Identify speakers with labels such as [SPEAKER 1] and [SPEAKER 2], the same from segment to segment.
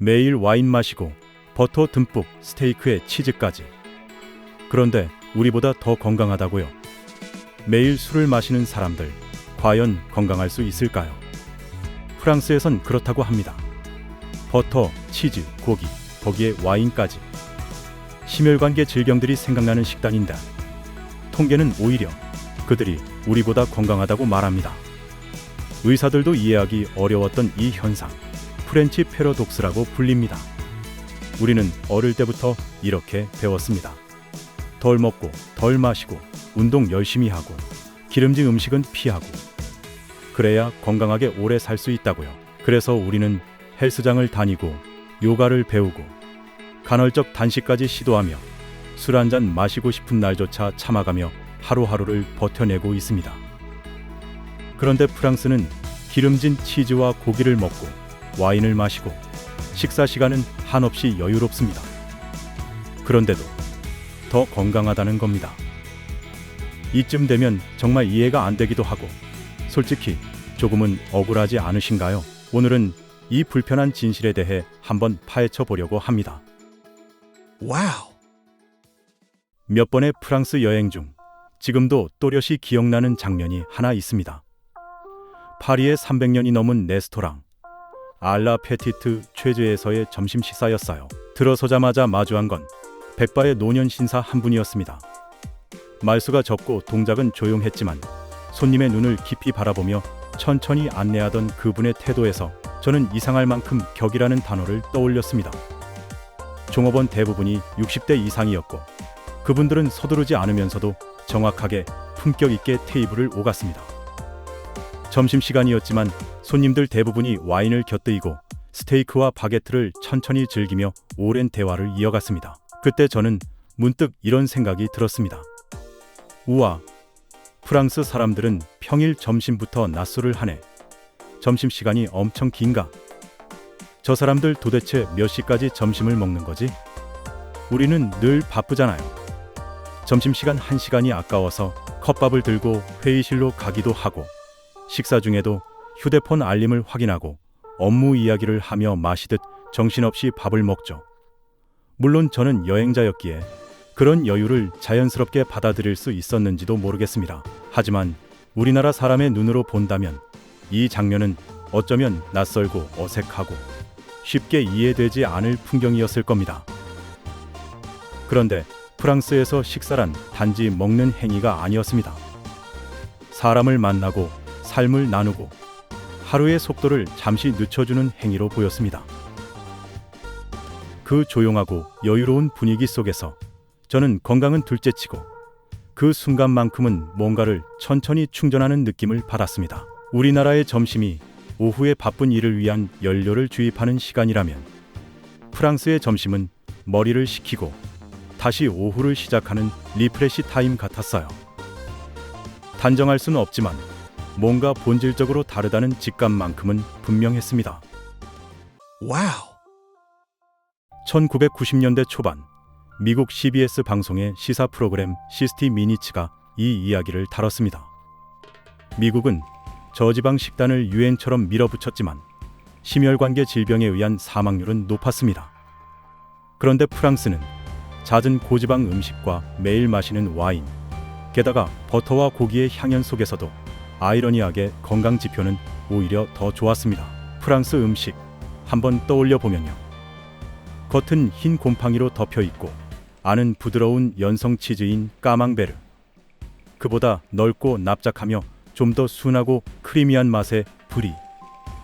[SPEAKER 1] 매일 와인 마시고 버터 듬뿍 스테이크에 치즈까지. 그런데 우리보다 더 건강하다고요? 매일 술을 마시는 사람들, 과연 건강할 수 있을까요? 프랑스에선 그렇다고 합니다. 버터, 치즈, 고기, 거기에 와인까지. 심혈관계 질병들이 생각나는 식단인데 통계는 오히려 그들이 우리보다 건강하다고 말합니다. 의사들도 이해하기 어려웠던 이 현상, 프렌치 패러독스라고 불립니다. 우리는 어릴 때부터 이렇게 배웠습니다. 덜 먹고 덜 마시고 운동 열심히 하고 기름진 음식은 피하고 그래야 건강하게 오래 살 수 있다고요. 그래서 우리는 헬스장을 다니고 요가를 배우고 간헐적 단식까지 시도하며 술 한잔 마시고 싶은 날조차 참아가며 하루하루를 버텨내고 있습니다. 그런데 프랑스는 기름진 치즈와 고기를 먹고 와인을 마시고 식사 시간은 한없이 여유롭습니다. 그런데도 더 건강하다는 겁니다. 이쯤 되면 정말 이해가 안 되기도 하고 솔직히 조금은 억울하지 않으신가요? 오늘은 이 불편한 진실에 대해 한번 파헤쳐 보려고 합니다.
[SPEAKER 2] 와우.
[SPEAKER 1] 몇 번의 프랑스 여행 중 지금도 또렷이 기억나는 장면이 하나 있습니다. 파리의 300년이 넘은 레스토랑 알라 페티트 최즈에서의 점심 식사였어요. 들어서자마자 마주한 건 백발의 노년 신사 한 분이었습니다. 말수가 적고 동작은 조용했지만 손님의 눈을 깊이 바라보며 천천히 안내하던 그분의 태도에서 저는 이상할 만큼 격이라는 단어를 떠올렸습니다. 종업원 대부분이 60대 이상이었고 그분들은 서두르지 않으면서도 정확하게 품격 있게 테이블을 오갔습니다. 점심시간이었지만 손님들 대부분이 와인을 곁들이고 스테이크와 바게트를 천천히 즐기며 오랜 대화를 이어갔습니다. 그때 저는 문득 이런 생각이 들었습니다. 우와, 프랑스 사람들은 평일 점심부터 낮술을 하네. 점심시간이 엄청 긴가? 저 사람들 도대체 몇 시까지 점심을 먹는 거지? 우리는 늘 바쁘잖아요. 점심시간 1시간이 아까워서 컵밥을 들고 회의실로 가기도 하고 식사 중에도 휴대폰 알림을 확인하고 업무 이야기를 하며 마시듯 정신없이 밥을 먹죠. 물론 저는 여행자였기에 그런 여유를 자연스럽게 받아들일 수 있었는지도 모르겠습니다. 하지만 우리나라 사람의 눈으로 본다면 이 장면은 어쩌면 낯설고 어색하고 쉽게 이해되지 않을 풍경이었을 겁니다. 그런데 프랑스에서 식사란 단지 먹는 행위가 아니었습니다. 사람을 만나고 삶을 나누고 하루의 속도를 잠시 늦춰주는 행위로 보였습니다. 그 조용하고 여유로운 분위기 속에서 저는 건강은 둘째치고 그 순간만큼은 뭔가를 천천히 충전하는 느낌을 받았습니다. 우리나라의 점심이 오후에 바쁜 일을 위한 연료를 주입하는 시간이라면 프랑스의 점심은 머리를 식히고 다시 오후를 시작하는 리프레시 타임 같았어요. 단정할 수는 없지만 뭔가 본질적으로 다르다는 직감만큼은 분명했습니다.
[SPEAKER 2] 와우.
[SPEAKER 1] 1990년대 초반 미국 CBS 방송의 시사 프로그램 60 미니츠가 이 이야기를 다뤘습니다. 미국은 저지방 식단을 유행처럼 밀어붙였지만 심혈관계 질병에 의한 사망률은 높았습니다. 그런데 프랑스는 잦은 고지방 음식과 매일 마시는 와인, 게다가 버터와 고기의 향연 속에서도 아이러니하게 건강 지표는 오히려 더 좋았습니다. 프랑스 음식 한번 떠올려 보면요. 겉은 흰 곰팡이로 덮여 있고 안은 부드러운 연성 치즈인 까망베르. 그보다 넓고 납작하며 좀 더 순하고 크리미한 맛의 브리.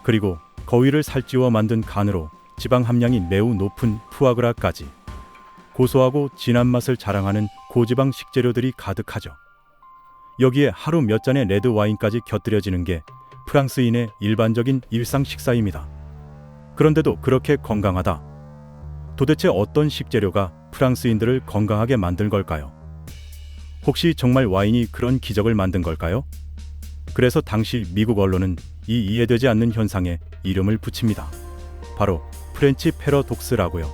[SPEAKER 1] 그리고 거위를 살찌워 만든 간으로 지방 함량이 매우 높은 푸아그라까지. 고소하고 진한 맛을 자랑하는 고지방 식재료들이 가득하죠. 여기에 하루 몇 잔의 레드 와인까지 곁들여지는 게 프랑스인의 일반적인 일상 식사입니다. 그런데도 그렇게 건강하다. 도대체 어떤 식재료가 프랑스인들을 건강하게 만든 걸까요? 혹시 정말 와인이 그런 기적을 만든 걸까요? 그래서 당시 미국 언론은 이 이해되지 않는 현상에 이름을 붙입니다. 바로 프렌치 패러독스라고요.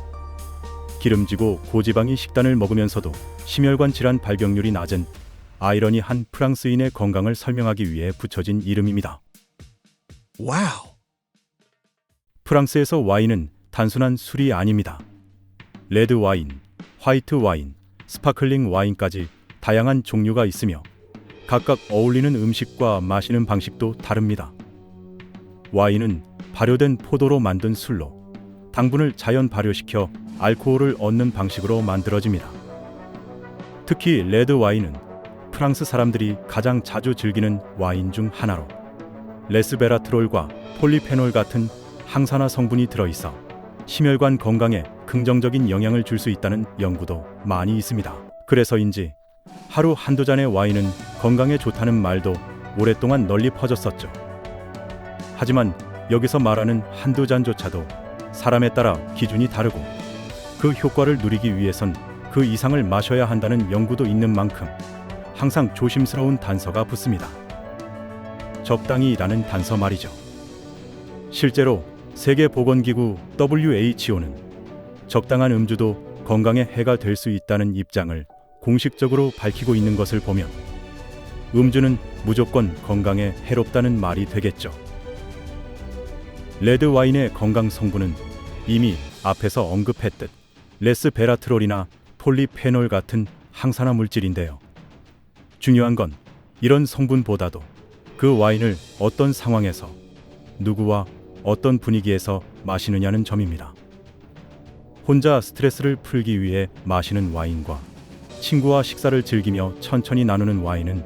[SPEAKER 1] 기름지고 고지방인 식단을 먹으면서도 심혈관 질환 발병률이 낮은 아이러니한 프랑스인의 건강을 설명하기 위해 붙여진 이름입니다.
[SPEAKER 2] 와우.
[SPEAKER 1] 프랑스에서 와인은 단순한 술이 아닙니다. 레드 와인, 화이트 와인, 스파클링 와인까지 다양한 종류가 있으며 각각 어울리는 음식과 마시는 방식도 다릅니다. 와인은 발효된 포도로 만든 술로 당분을 자연 발효시켜 알코올을 얻는 방식으로 만들어집니다. 특히 레드 와인은 프랑스 사람들이 가장 자주 즐기는 와인 중 하나로 레스베라트롤과 폴리페놀 같은 항산화 성분이 들어있어 심혈관 건강에 긍정적인 영향을 줄 수 있다는 연구도 많이 있습니다. 그래서인지 하루 한두 잔의 와인은 건강에 좋다는 말도 오랫동안 널리 퍼졌었죠. 하지만 여기서 말하는 한두 잔조차도 사람에 따라 기준이 다르고 그 효과를 누리기 위해선 그 이상을 마셔야 한다는 연구도 있는 만큼 항상 조심스러운 단서가 붙습니다. 적당히라는 단서 말이죠. 실제로 세계보건기구 WHO는 적당한 음주도 건강에 해가 될 수 있다는 입장을 공식적으로 밝히고 있는 것을 보면 음주는 무조건 건강에 해롭다는 말이 되겠죠. 레드 와인의 건강 성분은 이미 앞에서 언급했듯 레스베라트롤이나 폴리페놀 같은 항산화 물질인데요. 중요한 건 이런 성분보다도 그 와인을 어떤 상황에서 누구와 어떤 분위기에서 마시느냐는 점입니다. 혼자 스트레스를 풀기 위해 마시는 와인과 친구와 식사를 즐기며 천천히 나누는 와인은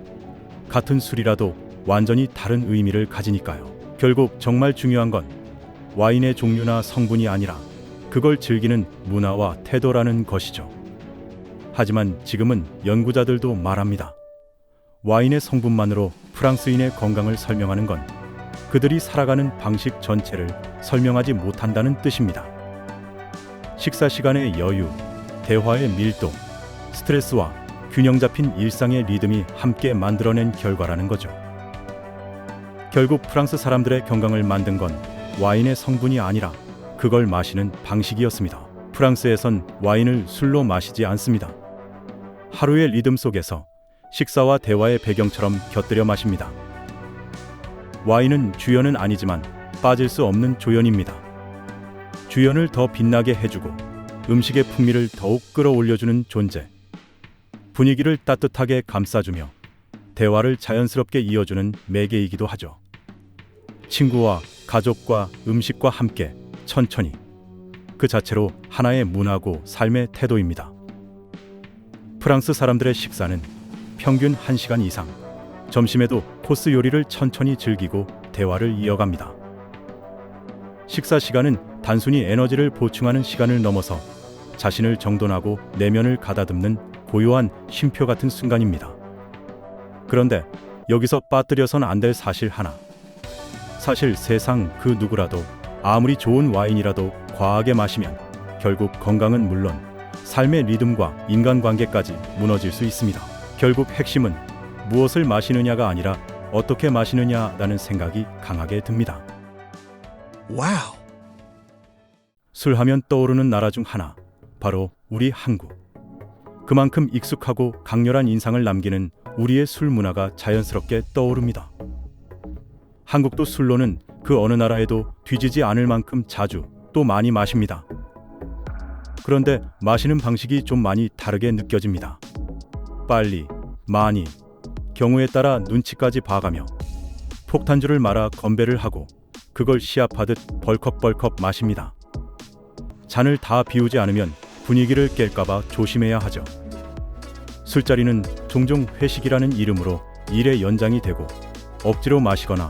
[SPEAKER 1] 같은 술이라도 완전히 다른 의미를 가지니까요. 결국 정말 중요한 건 와인의 종류나 성분이 아니라 그걸 즐기는 문화와 태도라는 것이죠. 하지만 지금은 연구자들도 말합니다. 와인의 성분만으로 프랑스인의 건강을 설명하는 건 그들이 살아가는 방식 전체를 설명하지 못한다는 뜻입니다. 식사 시간의 여유, 대화의 밀도, 스트레스와 균형 잡힌 일상의 리듬이 함께 만들어낸 결과라는 거죠. 결국 프랑스 사람들의 건강을 만든 건 와인의 성분이 아니라 그걸 마시는 방식이었습니다. 프랑스에선 와인을 술로 마시지 않습니다. 하루의 리듬 속에서 식사와 대화의 배경처럼 곁들여 마십니다. 와인은 주연은 아니지만 빠질 수 없는 조연입니다. 주연을 더 빛나게 해주고 음식의 풍미를 더욱 끌어올려주는 존재. 분위기를 따뜻하게 감싸주며 대화를 자연스럽게 이어주는 매개이기도 하죠. 친구와 가족과 음식과 함께 천천히 그 자체로 하나의 문화고 삶의 태도입니다. 프랑스 사람들의 식사는 평균 1시간 이상, 점심에도 코스 요리를 천천히 즐기고 대화를 이어갑니다. 식사 시간은 단순히 에너지를 보충하는 시간을 넘어서 자신을 정돈하고 내면을 가다듬는 고요한 쉼표 같은 순간입니다. 그런데 여기서 빠뜨려선 안 될 사실 하나. 사실 세상 그 누구라도 아무리 좋은 와인이라도 과하게 마시면 결국 건강은 물론 삶의 리듬과 인간관계까지 무너질 수 있습니다. 결국 핵심은 무엇을 마시느냐가 아니라 어떻게 마시느냐라는 생각이 강하게 듭니다.
[SPEAKER 2] Wow.
[SPEAKER 1] 술하면 떠오르는 나라 중 하나, 바로 우리 한국. 그만큼 익숙하고 강렬한 인상을 남기는 우리의 술 문화가 자연스럽게 떠오릅니다. 한국도 술로는 그 어느 나라에도 뒤지지 않을 만큼 자주 또 많이 마십니다. 그런데 마시는 방식이 좀 많이 다르게 느껴집니다. 빨리, 많이, 경우에 따라 눈치까지 봐가며 폭탄주를 말아 건배를 하고 그걸 시합하듯 벌컥벌컥 마십니다. 잔을 다 비우지 않으면 분위기를 깰까봐 조심해야 하죠. 술자리는 종종 회식이라는 이름으로 일의 연장이 되고 억지로 마시거나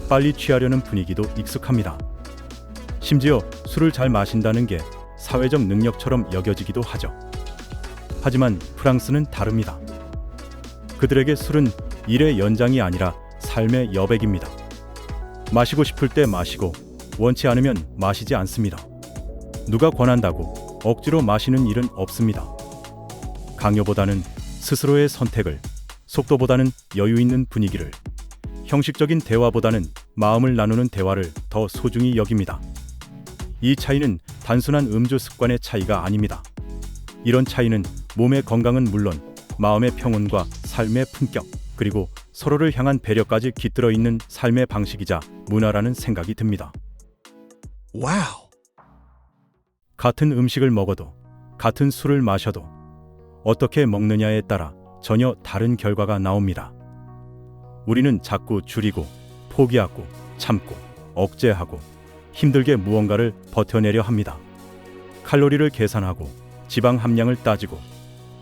[SPEAKER 1] 빨리 취하려는 분위기도 익숙합니다. 심지어 술을 잘 마신다는 게 사회적 능력처럼 여겨지기도 하죠. 하지만 프랑스는 다릅니다. 그들에게 술은 일의 연장이 아니라 삶의 여백입니다. 마시고 싶을 때 마시고 원치 않으면 마시지 않습니다. 누가 권한다고 억지로 마시는 일은 없습니다. 강요보다는 스스로의 선택을, 속도보다는 여유 있는 분위기를, 형식적인 대화보다는 마음을 나누는 대화를 더 소중히 여깁니다. 이 차이는 단순한 음주 습관의 차이가 아닙니다. 이런 차이는 몸의 건강은 물론 마음의 평온과 삶의 품격, 그리고 서로를 향한 배려까지 깃들어 있는 삶의 방식이자 문화라는 생각이 듭니다.
[SPEAKER 2] Wow.
[SPEAKER 1] 같은 음식을 먹어도, 같은 술을 마셔도 어떻게 먹느냐에 따라 전혀 다른 결과가 나옵니다. 우리는 자꾸 줄이고, 포기하고, 참고, 억제하고, 힘들게 무언가를 버텨내려 합니다. 칼로리를 계산하고, 지방 함량을 따지고,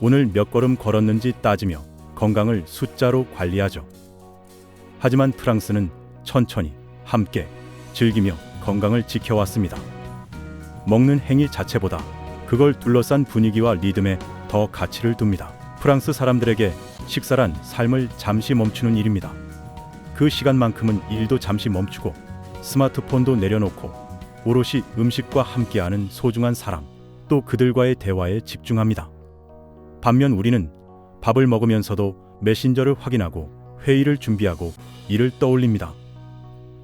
[SPEAKER 1] 오늘 몇 걸음 걸었는지 따지며 건강을 숫자로 관리하죠. 하지만 프랑스는 천천히, 함께, 즐기며 건강을 지켜왔습니다. 먹는 행위 자체보다 그걸 둘러싼 분위기와 리듬에 더 가치를 둡니다. 프랑스 사람들에게 식사란 삶을 잠시 멈추는 일입니다. 그 시간만큼은 일도 잠시 멈추고 스마트폰도 내려놓고 오롯이 음식과 함께하는 소중한 사람, 또 그들과의 대화에 집중합니다. 반면 우리는 밥을 먹으면서도 메신저를 확인하고 회의를 준비하고 일을 떠올립니다.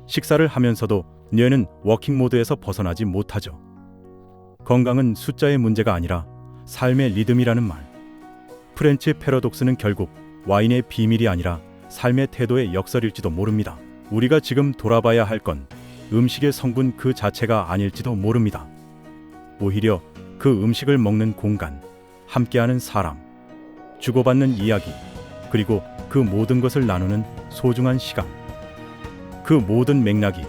[SPEAKER 1] 식사를 하면서도 뇌는 워킹 모드에서 벗어나지 못하죠. 건강은 숫자의 문제가 아니라 삶의 리듬이라는 말. 프렌치 패러독스는 결국 와인의 비밀이 아니라 삶의 태도의 역설일지도 모릅니다. 우리가 지금 돌아봐야 할 건 음식의 성분 그 자체가 아닐지도 모릅니다. 오히려 그 음식을 먹는 공간, 함께하는 사람, 주고받는 이야기, 그리고 그 모든 것을 나누는 소중한 시간. 그 모든 맥락이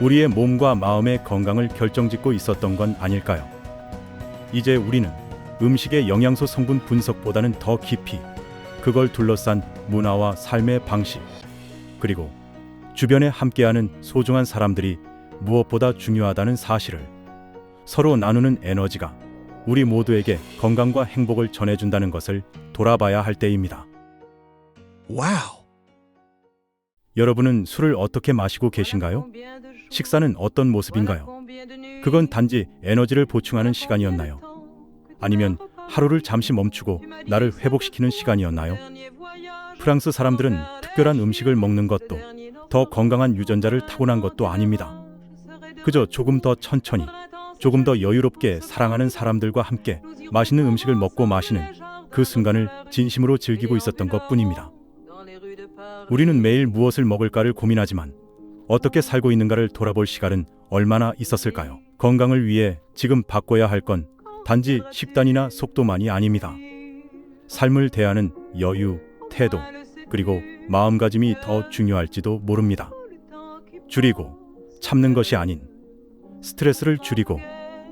[SPEAKER 1] 우리의 몸과 마음의 건강을 결정짓고 있었던 건 아닐까요? 이제 우리는 음식의 영양소 성분 분석보다는 더 깊이 그걸 둘러싼 문화와 삶의 방식, 그리고 주변에 함께하는 소중한 사람들이 무엇보다 중요하다는 사실을, 서로 나누는 에너지가 우리 모두에게 건강과 행복을 전해준다는 것을 돌아봐야 할 때입니다.
[SPEAKER 2] Wow.
[SPEAKER 1] 여러분은 술을 어떻게 마시고 계신가요? 식사는 어떤 모습인가요? 그건 단지 에너지를 보충하는 시간이었나요? 아니면 하루를 잠시 멈추고 나를 회복시키는 시간이었나요? 프랑스 사람들은 특별한 음식을 먹는 것도, 더 건강한 유전자를 타고난 것도 아닙니다. 그저 조금 더 천천히, 조금 더 여유롭게 사랑하는 사람들과 함께 맛있는 음식을 먹고 마시는 그 순간을 진심으로 즐기고 있었던 것뿐입니다. 우리는 매일 무엇을 먹을까를 고민하지만 어떻게 살고 있는가를 돌아볼 시간은 얼마나 있었을까요? 건강을 위해 지금 바꿔야 할 건 단지 식단이나 속도만이 아닙니다. 삶을 대하는 여유, 태도, 그리고 마음가짐이 더 중요할지도 모릅니다. 줄이고 참는 것이 아닌 스트레스를 줄이고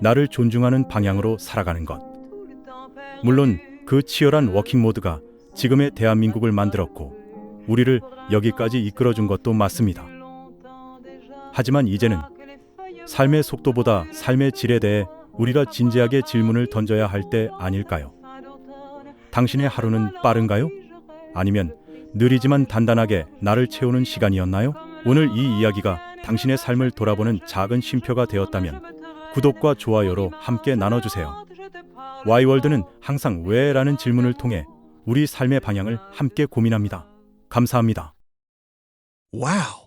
[SPEAKER 1] 나를 존중하는 방향으로 살아가는 것. 물론 그 치열한 워킹 모드가 지금의 대한민국을 만들었고 우리를 여기까지 이끌어준 것도 맞습니다. 하지만 이제는 삶의 속도보다 삶의 질에 대해 우리가 진지하게 질문을 던져야 할 때 아닐까요? 당신의 하루는 빠른가요? 아니면 느리지만 단단하게 나를 채우는 시간이었나요? 오늘 이 이야기가 당신의 삶을 돌아보는 작은 쉼표가 되었다면 구독과 좋아요로 함께 나눠주세요. Y월드는 항상 왜? 라는 질문을 통해 우리 삶의 방향을 함께 고민합니다. 감사합니다.
[SPEAKER 2] Wow.